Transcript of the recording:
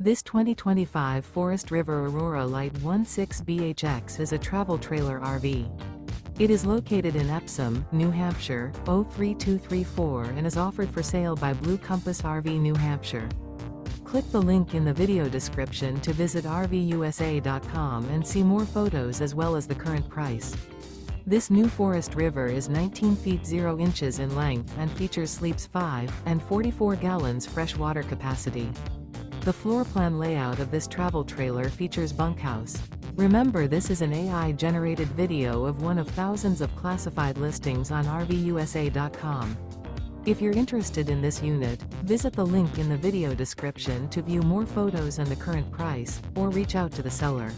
This 2025 Forest River Aurora Light 16BHX is a travel trailer RV. It is located in Epsom, New Hampshire, 03234 and is offered for sale by Blue Compass RV New Hampshire. Click the link in the video description to visit RVUSA.com and see more photos as well as the current price. This new Forest River is 19 feet 0 inches in length and features sleeps 5 and 44 gallons fresh water capacity. The floor plan layout of this travel trailer features bunkhouse. Remember, this is an AI-generated video of one of thousands of classified listings on RVUSA.com. If you're interested in this unit, visit the link in the video description to view more photos and the current price, or reach out to the seller.